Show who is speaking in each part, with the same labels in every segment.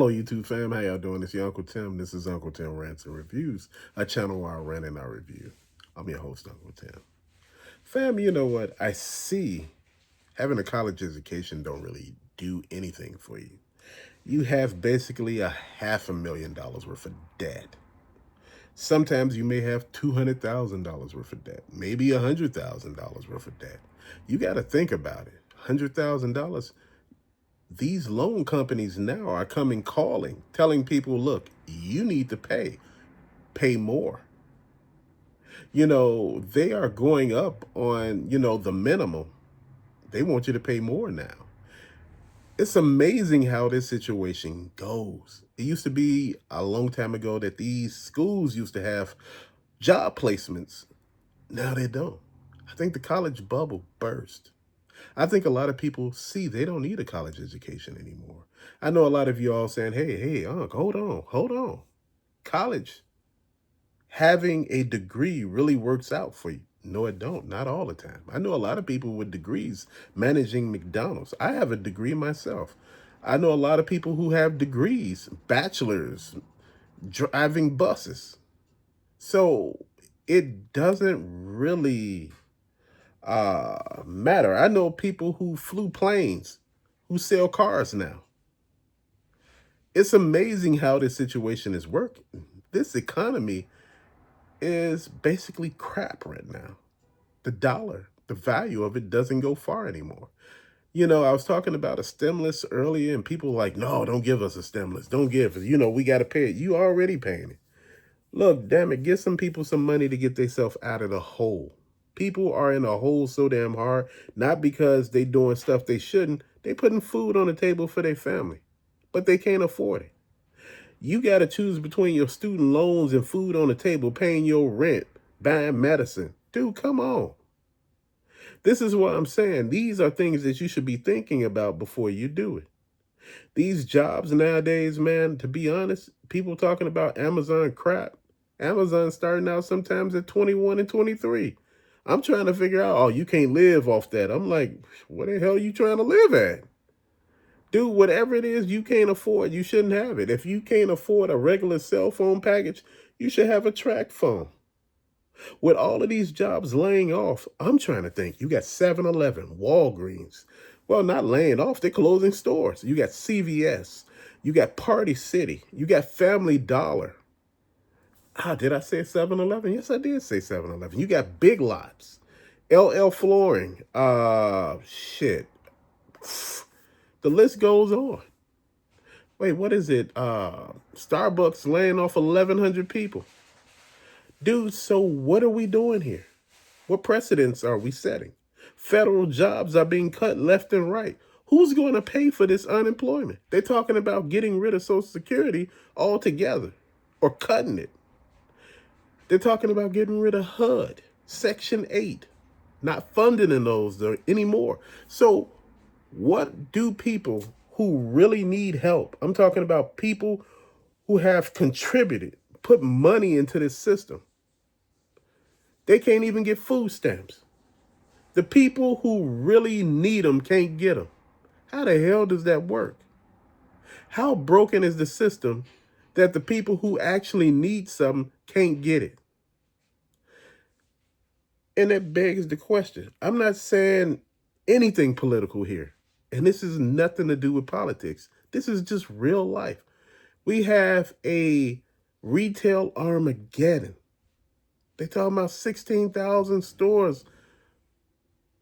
Speaker 1: Hello, YouTube fam. How y'all doing? It's your Uncle Tim. This is Uncle Tim Rants and Reviews, a channel where I rant and I review. I'm your host, Uncle Tim. Fam, you know what? I see having a college education don't really do anything for you. You have basically $500,000 worth of debt. Sometimes you may have $200,000 worth of debt, maybe $100,000 worth of debt. You got to think about it. $100,000. These loan companies now are coming calling, telling people, look, you need to pay more. They are going up on, the minimum. They want you to pay more now. It's amazing how this situation goes. It used to be a long time ago that these schools used to have job placements. Now they don't. I think the college bubble burst. I think a lot of people see they don't need a college education anymore. I know a lot of you all saying, hey, Unc, hold on. College, having a degree really works out for you. No, it don't. Not all the time. I know a lot of people with degrees managing McDonald's. I have a degree myself. I know a lot of people who have degrees, bachelors, driving buses. So it doesn't really matter. I know people who flew planes, who sell cars now. It's amazing how this situation is working. This economy is basically crap right now. The dollar, the value of it doesn't go far anymore. I was talking about a stimulus earlier, and people were like, no, don't give us a stimulus. Don't give it. We got to pay it. You already paying it. Look, damn it, give some people some money to get themselves out of the hole. People are in a hole so damn hard, not because they doing stuff they shouldn't. They putting food on the table for their family, but they can't afford it. You got to choose between your student loans and food on the table, paying your rent, buying medicine. Dude, come on. This is what I'm saying. These are things that you should be thinking about before you do it. These jobs nowadays, man, to be honest, people talking about Amazon crap. Amazon starting out sometimes at 21 and 23. I'm trying to figure out, oh, you can't live off that. I'm like, what the hell are you trying to live at? Dude, whatever it is you can't afford, you shouldn't have it. If you can't afford a regular cell phone package, you should have a track phone. With all of these jobs laying off, I'm trying to think. You got 7-Eleven, Walgreens. Well, not laying off, they're closing stores. You got CVS. You got Party City. You got Family Dollar. Did I say 7-Eleven? Yes, I did say 7-Eleven. You got Big Lots, LL Flooring. Shit. The list goes on. Wait, what is it? Starbucks laying off 1,100 people. Dude, so what are we doing here? What precedents are we setting? Federal jobs are being cut left and right. Who's going to pay for this unemployment? They're talking about getting rid of Social Security altogether or cutting it. They're talking about getting rid of HUD, Section 8, not funding in those anymore. So what do people who really need help, I'm talking about people who have contributed, put money into this system, they can't even get food stamps. The people who really need them can't get them. How the hell does that work? How broken is the system that the people who actually need something can't get it? And that begs the question. I'm not saying anything political here. And this is nothing to do with politics. This is just real life. We have a retail Armageddon. They talking about 16,000 stores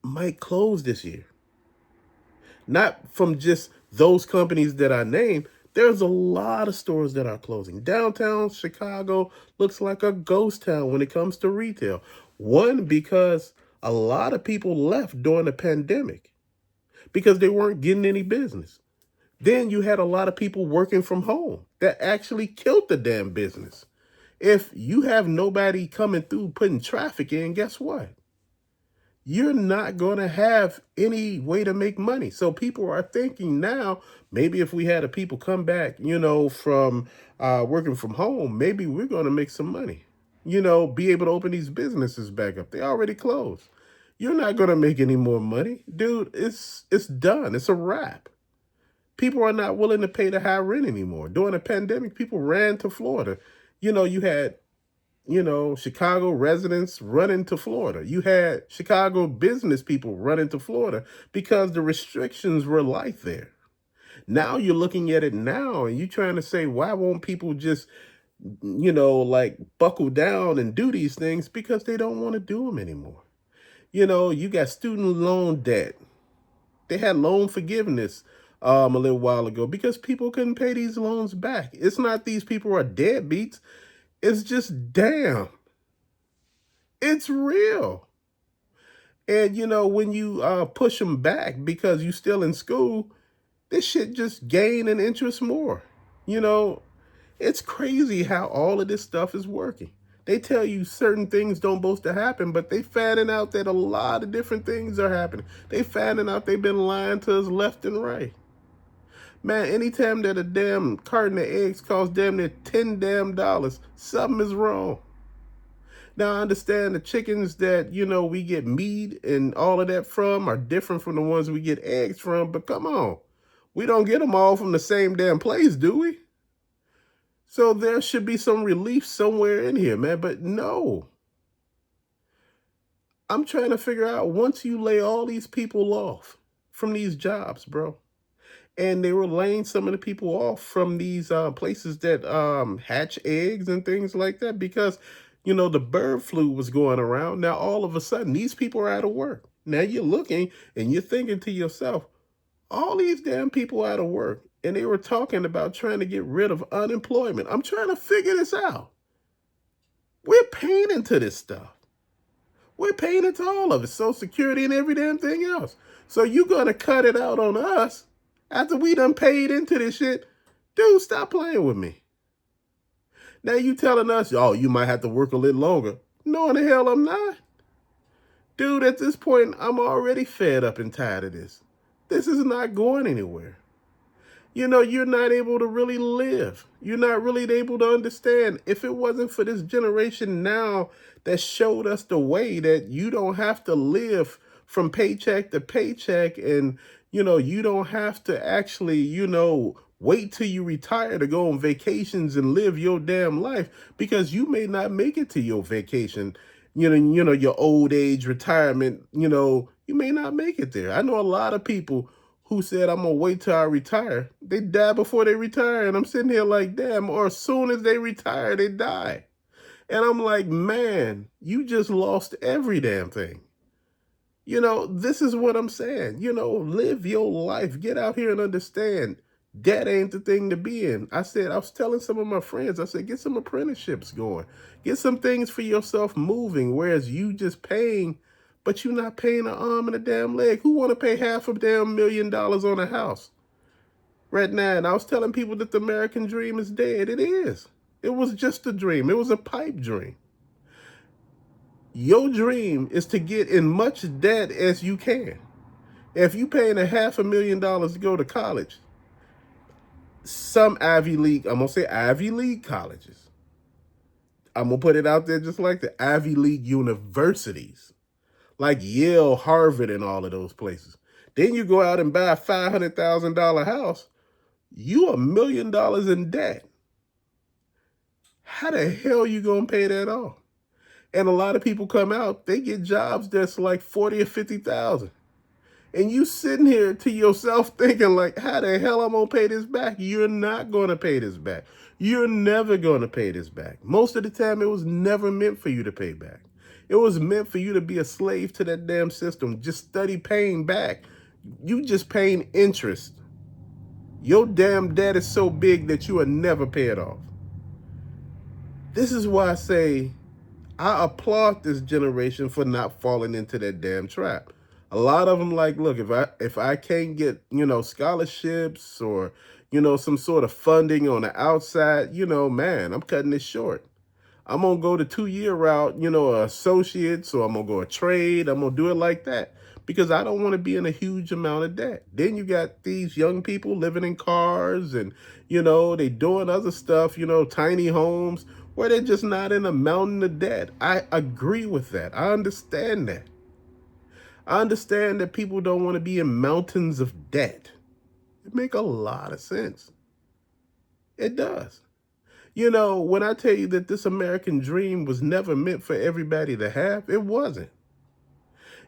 Speaker 1: might close this year. Not from just those companies that I named. There's a lot of stores that are closing. Downtown Chicago looks like a ghost town when it comes to retail. One, because a lot of people left during the pandemic because they weren't getting any business. Then you had a lot of people working from home that actually killed the damn business. If you have nobody coming through putting traffic in, guess what? You're not going to have any way to make money. So people are thinking now, maybe if we had a people come back, from working from home, maybe we're going to make some money, be able to open these businesses back up. They already closed. You're not going to make any more money. Dude, it's done. It's a wrap. People are not willing to pay the high rent anymore. During the pandemic, people ran to Florida. You had, Chicago residents running to Florida. You had Chicago business people running to Florida because the restrictions were light there. Now you're looking at it now and you're trying to say, why won't people just, like buckle down and do these things? Because they don't want to do them anymore. You got student loan debt. They had loan forgiveness a little while ago because people couldn't pay these loans back. It's not these people are deadbeats. It's just, damn, it's real. And when you push them back because you still in school, this shit just gain in interest more. You know, it's crazy how all of this stuff is working. They tell you certain things don't supposed to happen, but they finding out that a lot of different things are happening. They finding out they've been lying to us left and right. Man, anytime that a damn carton of eggs costs damn near $10 damn, something is wrong. Now, I understand the chickens that, we get meat and all of that from are different from the ones we get eggs from, but come on. We don't get them all from the same damn place, do we? So there should be some relief somewhere in here, man, but no. I'm trying to figure out, once you lay all these people off from these jobs, bro, and they were laying some of the people off from these places that hatch eggs and things like that because, the bird flu was going around. Now, all of a sudden, these people are out of work. Now you're looking and you're thinking to yourself, all these damn people out of work, and they were talking about trying to get rid of unemployment. I'm trying to figure this out. We're paying into this stuff. We're paying into all of it, Social Security and every damn thing else. So you're going to cut it out on us after we done paid into this shit? Dude, stop playing with me. Now you telling us, oh, you might have to work a little longer. No, in the hell I'm not. Dude, at this point, I'm already fed up and tired of this. This is not going anywhere. You're not able to really live. You're not really able to understand. If it wasn't for this generation now that showed us the way that you don't have to live from paycheck to paycheck and, you don't have to actually, wait till you retire to go on vacations and live your damn life because you may not make it to your vacation, your old age retirement, you may not make it there. I know a lot of people who said, I'm going to wait till I retire. They die before they retire. And I'm sitting here like, damn, or as soon as they retire, they die. And I'm like, man, you just lost every damn thing. This is what I'm saying. Live your life. Get out here and understand. That ain't the thing to be in. I was telling some of my friends, I said, get some apprenticeships going. Get some things for yourself moving, whereas you just paying, but you're not paying an arm and a damn leg. Who want to pay half a damn $1 million on a house right now? And I was telling people that the American dream is dead. It is. It was just a dream. It was a pipe dream. Your dream is to get in much debt as you can. If you paying a $500,000 to go to college, some Ivy League, I'm going to say Ivy League colleges, I'm going to put it out there just like the Ivy League universities, like Yale, Harvard, and all of those places. Then you go out and buy a $500,000 house, you $1 million in debt. How the hell you going to pay that off? And a lot of people come out, they get jobs that's like 40 or 50,000. And you sitting here to yourself thinking like, how the hell I'm going to pay this back? You're not going to pay this back. You're never going to pay this back. Most of the time, it was never meant for you to pay back. It was meant for you to be a slave to that damn system. Just study paying back. You just paying interest. Your damn debt is so big that you will never pay it off. This is why I say I applaud this generation for not falling into that damn trap. A lot of them like, look, if I can't get, scholarships or, some sort of funding on the outside, man, I'm cutting this short. I'm going to go the 2-year route, associates, or I'm going to go a trade. I'm going to do it like that because I don't want to be in a huge amount of debt. Then you got these young people living in cars and, they doing other stuff, tiny homes where they're just not in a mountain of debt. I agree with that. I understand that. I understand that people don't want to be in mountains of debt. It make a lot of sense. It does. You know, when I tell you that this American dream was never meant for everybody to have, it wasn't.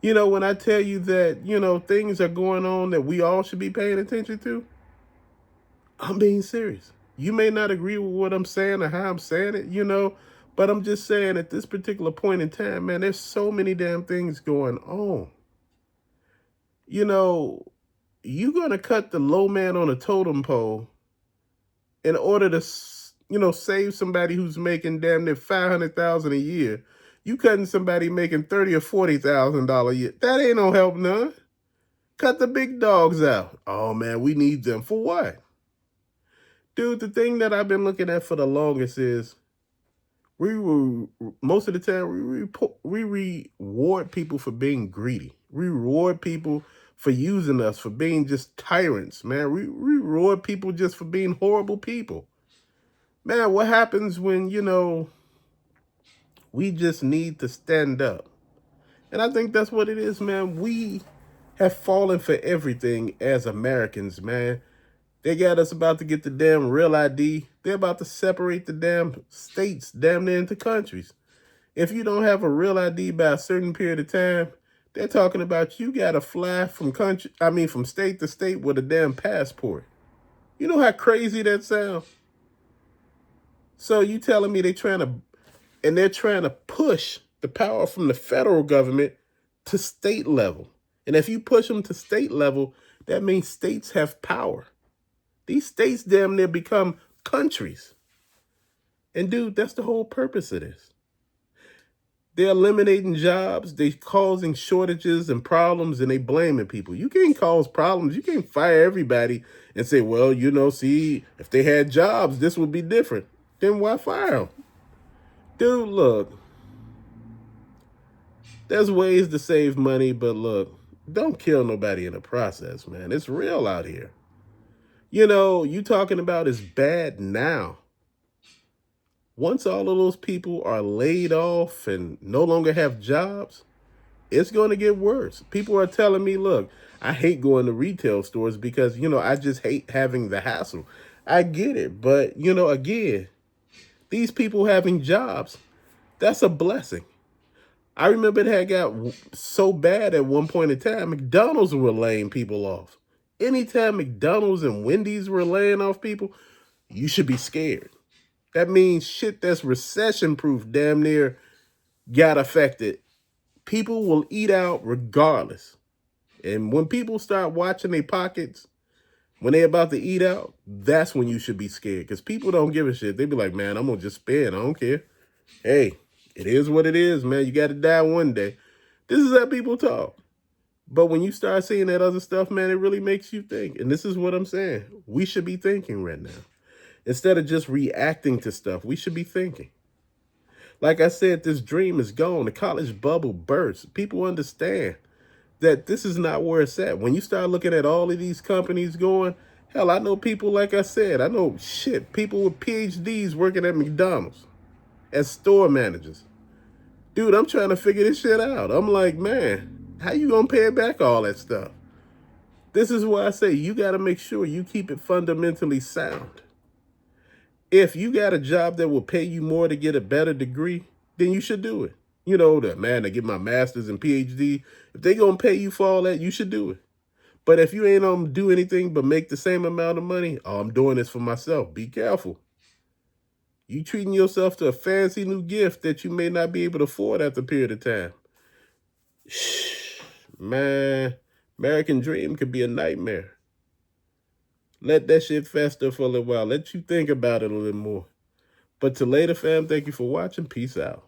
Speaker 1: You know, when I tell you that, things are going on that we all should be paying attention to, I'm being serious. You may not agree with what I'm saying or how I'm saying it, but I'm just saying at this particular point in time, man, there's so many damn things going on. You know, you're going to cut the low man on a totem pole in order to, save somebody who's making damn near 500,000 a year. You cutting somebody making 30 or $40,000 a year. That ain't no help none. Cut the big dogs out. Oh man, we need them for what? Dude, the thing that I've been looking at for the longest is most of the time we reward people for being greedy. We reward people for using us, for being just tyrants, man. We reward people just for being horrible people. Man, what happens when, we just need to stand up? And I think that's what it is, man. We have fallen for everything as Americans, man. They got us about to get the damn real ID. They're about to separate the damn states damn near into countries. If you don't have a real ID by a certain period of time, they're talking about you got to fly from state to state with a damn passport. You know how crazy that sounds? So you telling me they're trying to push the power from the federal government to state level. And if you push them to state level, that means states have power. These states damn near become countries. And dude, that's the whole purpose of this. They're eliminating jobs, they're causing shortages and problems, and they blaming people. You can't cause problems. You can't fire everybody and say, well, see, if they had jobs, this would be different. Then why fire them? Dude, look, there's ways to save money, but look, don't kill nobody in the process, man. It's real out here. You talking about is bad now. Once all of those people are laid off and no longer have jobs, it's going to get worse. People are telling me, look, I hate going to retail stores because, I just hate having the hassle. I get it. But, again, these people having jobs, that's a blessing. I remember it had got so bad at one point in time, McDonald's were laying people off. Anytime McDonald's and Wendy's were laying off people, you should be scared. That means shit that's recession-proof damn near got affected. People will eat out regardless. And when people start watching their pockets, when they're about to eat out, that's when you should be scared. Because people don't give a shit. They be like, man, I'm going to just spend. I don't care. Hey, it is what it is, man. You got to die one day. This is how people talk. But when you start seeing that other stuff, man, it really makes you think. And this is what I'm saying. We should be thinking right now. Instead of just reacting to stuff, we should be thinking. Like I said, this dream is gone. The college bubble burst. People understand that this is not where it's at. When you start looking at all of these companies going, hell, I know people, like I said, people with PhDs working at McDonald's as store managers. Dude, I'm trying to figure this shit out. I'm like, man, how you gonna pay back all that stuff? This is why I say you got to make sure you keep it fundamentally sound. If you got a job that will pay you more to get a better degree, then you should do it. To get my master's and PhD, if they gonna pay you for all that, you should do it. But if you ain't gonna do anything but make the same amount of money, oh, I'm doing this for myself. Be careful. You treating yourself to a fancy new gift that you may not be able to afford after a period of time. Man, American dream could be a nightmare. Let that shit fester for a little while. Let you think about it a little more. But till later, fam, thank you for watching. Peace out.